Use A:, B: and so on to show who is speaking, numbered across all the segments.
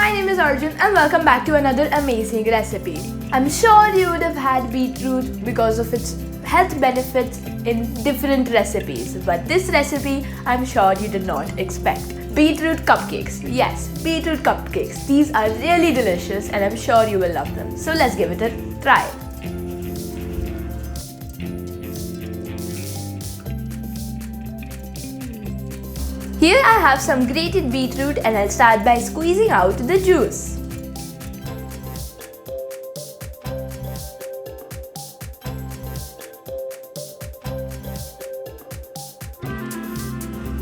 A: my name is Arjun and welcome back to another amazing recipe. I'm sure you would have had beetroot because of its health benefits in different recipes, but this recipe I'm sure you did not expect. Beetroot cupcakes. Yes, beetroot cupcakes. These are really delicious and I'm sure you will love them. So let's give it a try. Here I have some grated beetroot and I'll start by squeezing out the juice.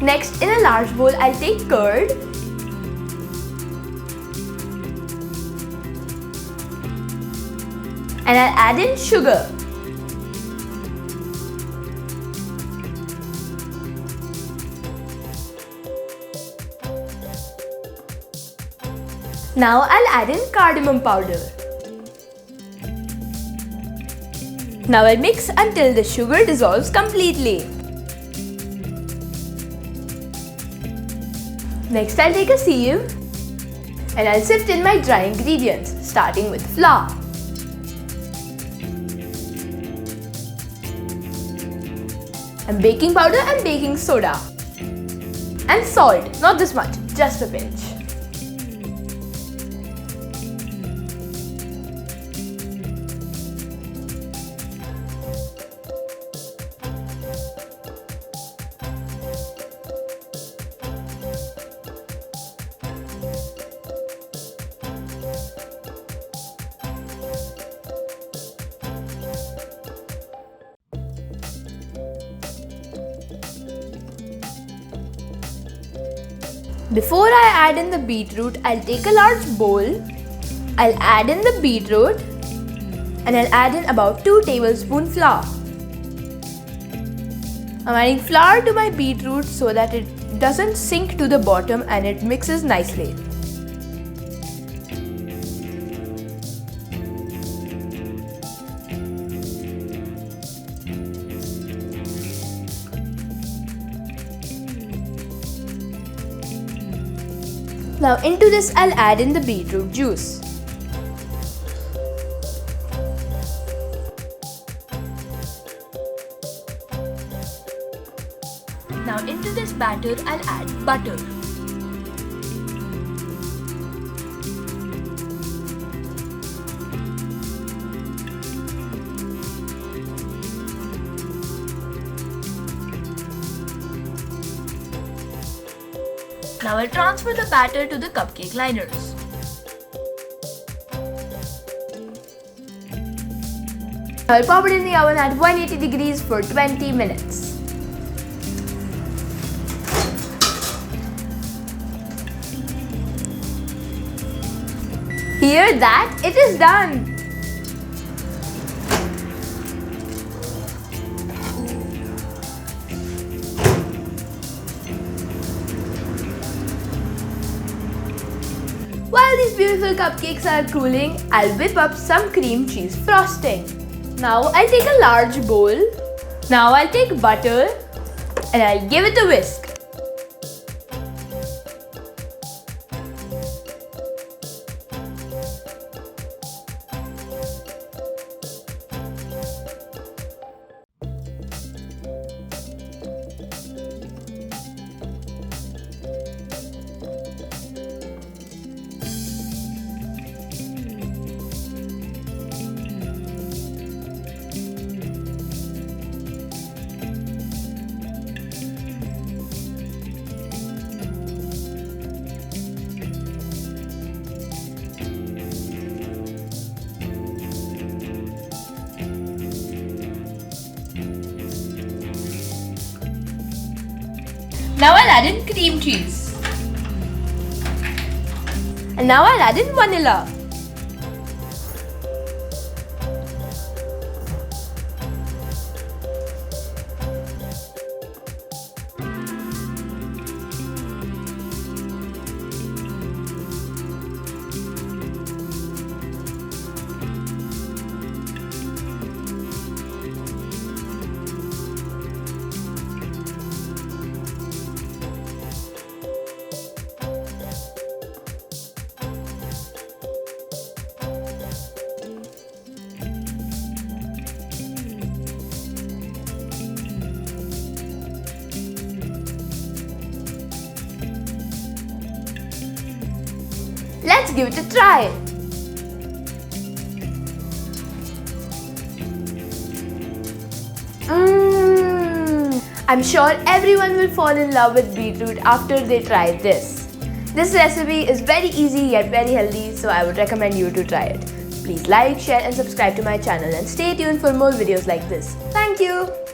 A: Next, in a large bowl, I'll take curd and I'll add in sugar. Now I'll add in cardamom powder. Now I'll mix until the sugar dissolves completely. Next I'll take a sieve and I'll sift in my dry ingredients, starting with flour. And baking powder and baking soda. And salt, not this much, just a pinch. Before I add in the beetroot, I'll take a large bowl, I'll add in the beetroot and I'll add in about 2 tablespoons flour. I'm adding flour to my beetroot so that it doesn't sink to the bottom and it mixes nicely. Now into this I'll add in the beetroot juice. Now into this batter I'll add butter. Now I'll transfer the batter to the cupcake liners. I'll pop it in the oven at 180 degrees for 20 minutes. Hear that? It is done! While these beautiful cupcakes are cooling, I'll whip up some cream cheese frosting. Now I'll take a large bowl. Now I'll take butter and I'll give it a whisk. Now I'll add in cream cheese. And now I'll add in vanilla. give it a try. I'm sure everyone will fall in love with beetroot after they try this. This recipe is very easy yet very healthy, so I would recommend you to try it. Please like, share and subscribe to my channel and stay tuned for more videos like this. Thank you.